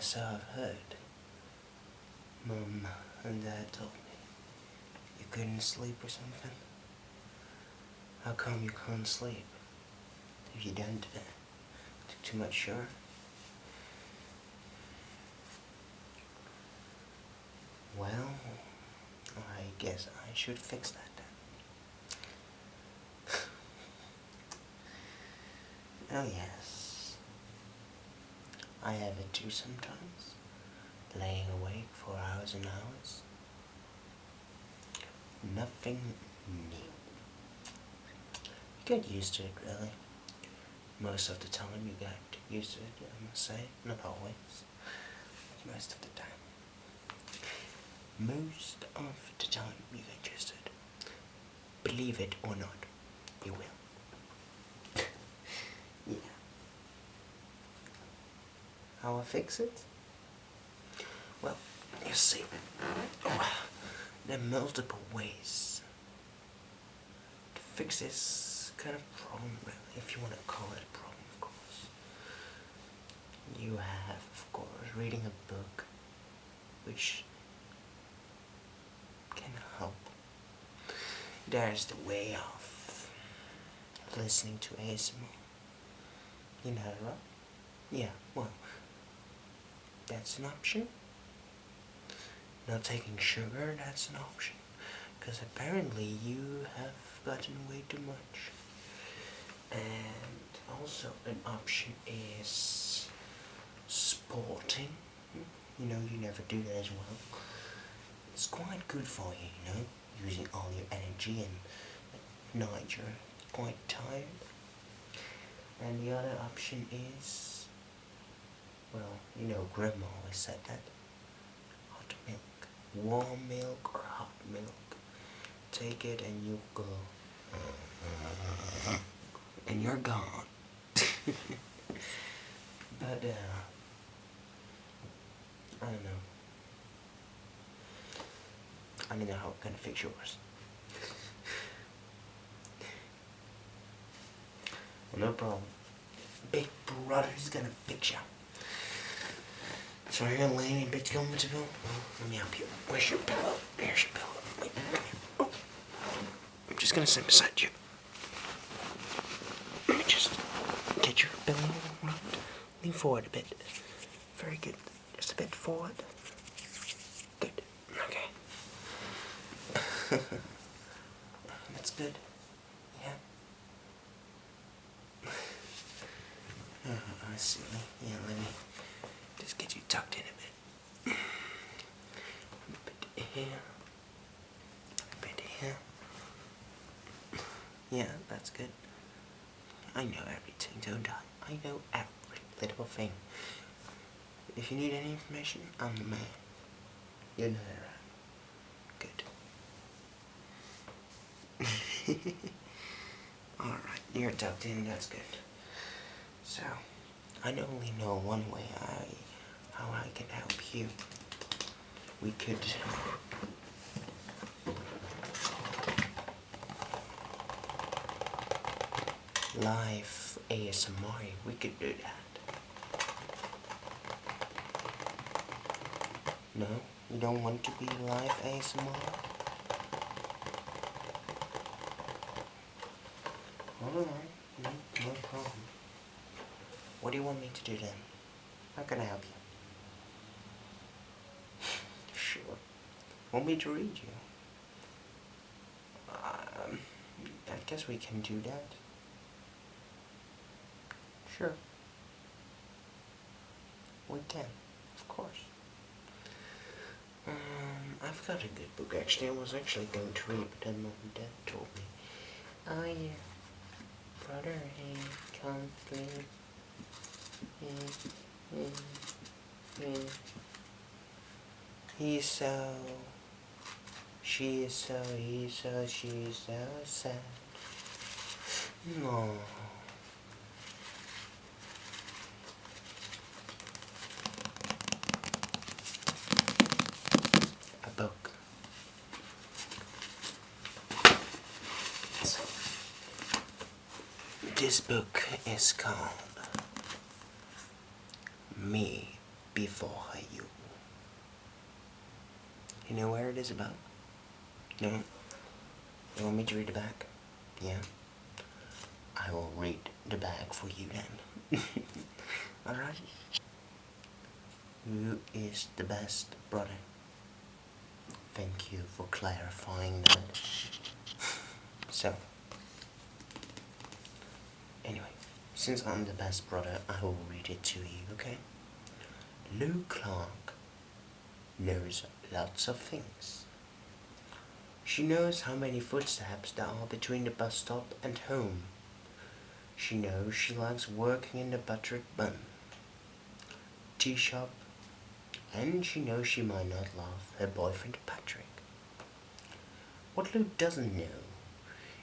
so I've heard. Mum and Dad told me you couldn't sleep or something. How come you can't sleep? Have you done too much sugar? Well, I guess I should fix that then. Oh yes, I have it too sometimes, laying awake for hours and hours. Nothing new. You get used to it, really. Most of the time you get used to it, I must say. Not always, but most of the time. Most of the time you get used to it. Believe it or not, you will. Yeah. How I fix it? Well, you see, there are multiple ways to fix this kind of problem, really, if you want to call it a problem, of course. You have, of course, reading a book, which can help. There's the way of listening to ASMR. You know that, right? Yeah, well, that's an option. Not taking sugar, that's an option. Because apparently you have gotten way too much. And also an option is sporting. You know, you never do that as well. It's quite good for you, you know, using all your energy, and at night you're quite tired. And the other option is, well, you know, Grandma always said that. Hot milk. Warm milk or hot milk. Take it and you'll go. And you're gone. But, I don't know. I don't know how we're gonna fix yours. Well, no problem. Big brother's gonna fix you. So you're gonna lay in a bit comfortable? Let me help you. Where's your pillow? Here's your pillow. Wait, come here. Oh. I'm just gonna sit beside you. Let me just get your pillow right. Lean forward a bit. Very good. Just a bit forward. Good. Okay. That's good. Yeah. I see. Yeah, let me just get you tucked in a bit. A bit here. A bit here. Yeah, that's good. I know everything, don't I? I know every little thing. If you need any information, I'm the man. You know that, right? Good. Alright, you're tucked in, that's good. So, I only know one way how I can help you. We could live ASMR, we could do that. No? You don't want to be live ASMR? Alright, no problem. What do you want me to do then? How can I help you? Sure. Want me to read you? I guess we can do that. Sure. We can, of course. I've got a good book actually. I was actually going to read, but then Mom and Dad told me. Oh yeah. Brother, hey, come sleep. He's so, she is so, he's so, she's so sad. No. A book. So, this book is called Me before you. You know where it is about? No? You want me to read the back? Yeah? I will read the back for you then. Alright? Who is the best brother? Thank you for clarifying that. So, anyway, since I'm the best brother, I will read it to you, okay? Lou Clark knows lots of things. She knows how many footsteps there are between the bus stop and home. She knows she likes working in the buttered bun, tea shop, and she knows she might not love her boyfriend Patrick. What Lou doesn't know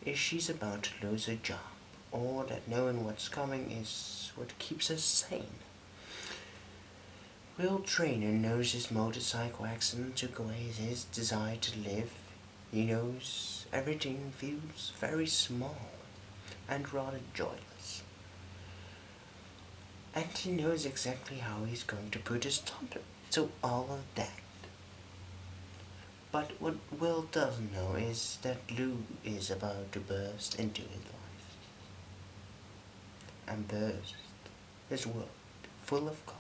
is she's about to lose her job, or that knowing what's coming is what keeps her sane. Will Trainer knows his motorcycle accident took away his desire to live. He knows everything feels very small and rather joyless. And he knows exactly how he's going to put a stop to all of that. But what Will doesn't know is that Lou is about to burst into his life. And burst his world full of color.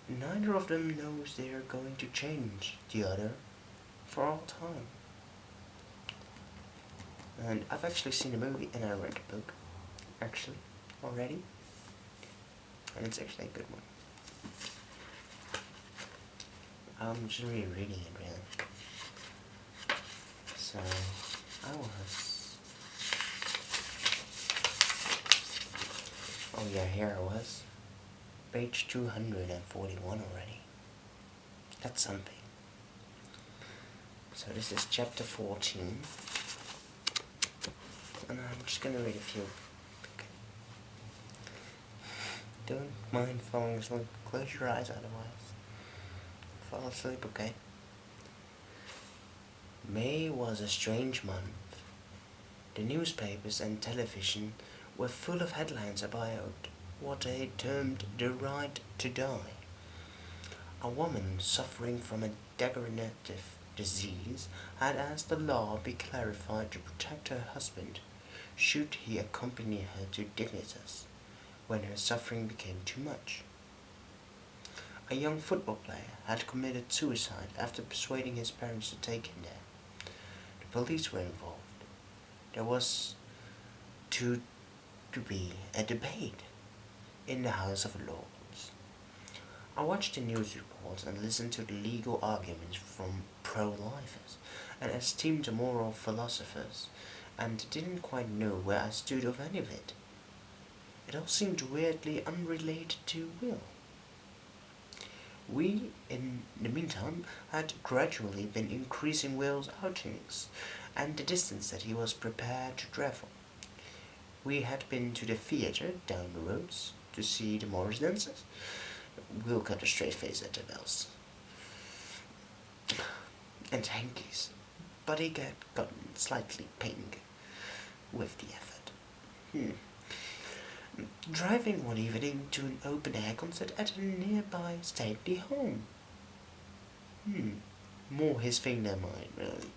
Neither of them knows they are going to change the other for all time. And I've actually seen the movie and I read the book, actually, already. And it's actually a good one. I'm just rereading it, really. So, I was... Oh yeah, here I was. Page 241 already. That's something. So this is chapter 14. And I'm just gonna read a few. Okay. Don't mind falling asleep. Close your eyes otherwise. Fall asleep, okay? May was a strange month. The newspapers and television were full of headlines about what they termed the right to die. A woman suffering from a degenerative disease had asked the law be clarified to protect her husband should he accompany her to Dignitas when her suffering became too much. A young football player had committed suicide after persuading his parents to take him there. The police were involved. There was to be a debate in the House of Lords. I watched the news reports and listened to the legal arguments from pro-lifers and esteemed moral philosophers, and didn't quite know where I stood of any of it. It all seemed weirdly unrelated to Will. We, in the meantime, had gradually been increasing Will's outings, and the distance that he was prepared to travel. We had been to the theatre down the roads to see the Morris dancers. Will cut a straight face at the bells. And hankies, but he had gotten slightly pink with the effort. Driving one evening to an open-air concert at a nearby stately home. More his thing than mine, really.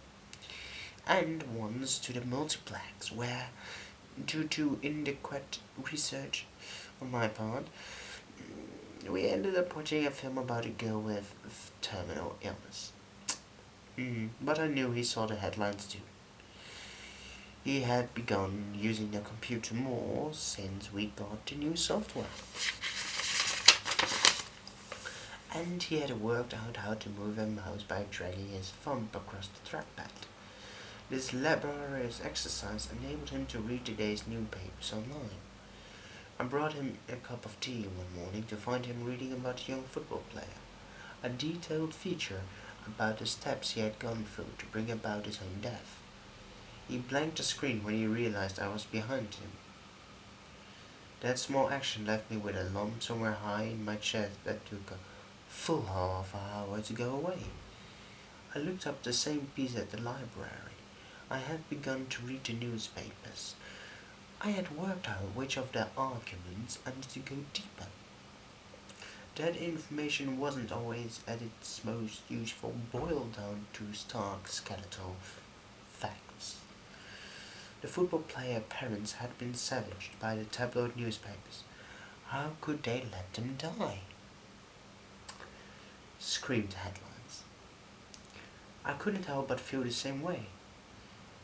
And once to the multiplex, where, due to inadequate research on my part, we ended up watching a film about a girl with terminal illness. But I knew he saw the headlines too. He had begun using the computer more since we got the new software. And he had worked out how to move a mouse by dragging his thumb across the trackpad. This laborious exercise enabled him to read the day's newspapers online. I brought him a cup of tea one morning to find him reading about a young football player, a detailed feature about the steps he had gone through to bring about his own death. He blanked the screen when he realized I was behind him. That small action left me with a lump somewhere high in my chest that took a full half hour to go away. I looked up the same piece at the library. I had begun to read the newspapers. I had worked out which of their arguments I needed to go deeper. That information wasn't always at its most useful, boiled down to stark skeletal facts. The football player parents had been savaged by the tabloid newspapers. How could they let them die? Screamed the headlines. I couldn't help but feel the same way.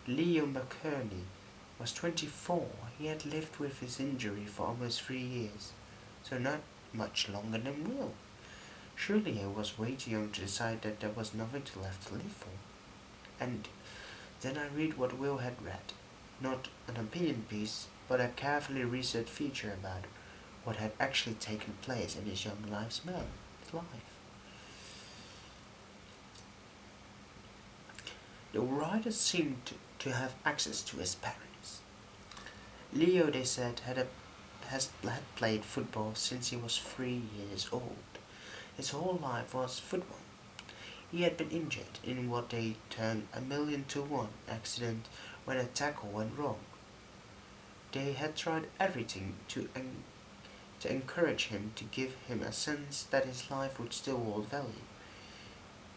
Leo McKerney was 24. He had lived with his injury for almost 3 years, so not much longer than Will. Surely I was way too young to decide that there was nothing left to live for. And then I read what Will had read. Not an opinion piece, but a carefully researched feature about what had actually taken place in his young life. The writer seemed to have access to his parents. Leo, they said, had played football since he was 3 years old. His whole life was football. He had been injured in what they termed a 1,000,000-to-1 accident when a tackle went wrong. They had tried everything to encourage him, to give him a sense that his life would still hold value.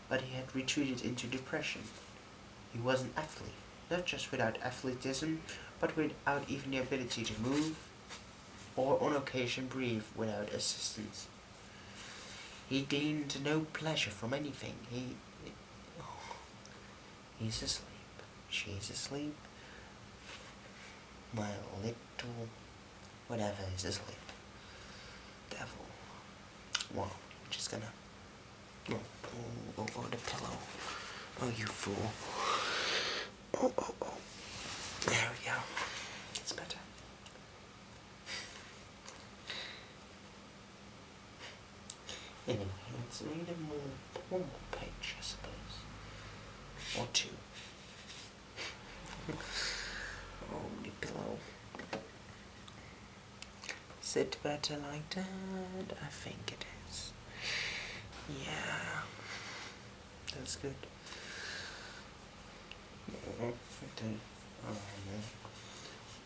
But he had retreated into depression. He was an athlete, not just without athleticism, but without even the ability to move, or on occasion breathe without assistance. He gained no pleasure from anything. He's asleep. She's asleep. My little whatever is asleep. Devil. Well, I'm just gonna the pillow. Oh, you fool. Oh. There we go. It's better. Anyway, let's read one more page, I suppose. Or two. Oh, the pillow. Is it better like that? I think it is. Yeah. That's good. Oh, no.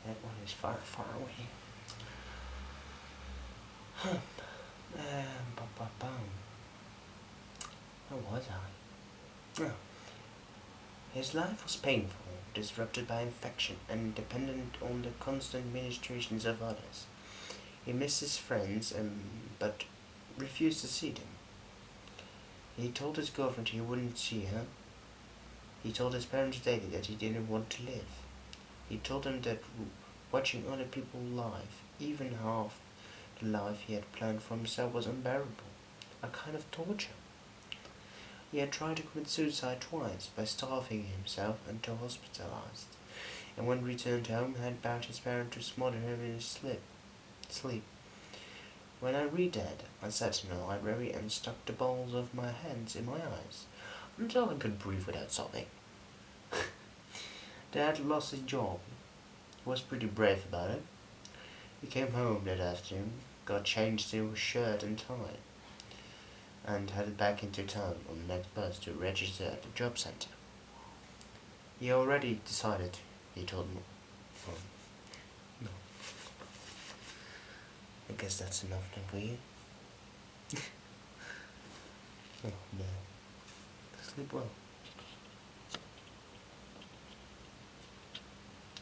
That one is far, far away. Where was I? Oh. His life was painful, disrupted by infection, and dependent on the constant ministrations of others. He missed his friends, but refused to see them. He told his girlfriend he wouldn't see her. He told his parents daily that he didn't want to live. He told them that watching other people live, even half the life he had planned for himself, was unbearable, a kind of torture. He had tried to commit suicide twice by starving himself until hospitalized, and when returned home had bound his parents to smother him in his sleep. When I read that, I sat in the library and stuck the balls of my hands in my eyes until I could breathe without sobbing. Dad lost his job. He was pretty brave about it. He came home that afternoon, got changed into a shirt and tie, and headed back into town on the next bus to register at the job center. He already decided, he told me. No. I guess that's enough then for you. Oh no. Sleep well.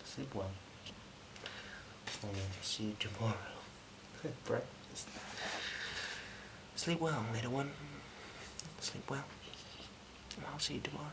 Sleep well. I'll see you tomorrow. Breakfast. Sleep well, little one. Sleep well. I'll see you tomorrow.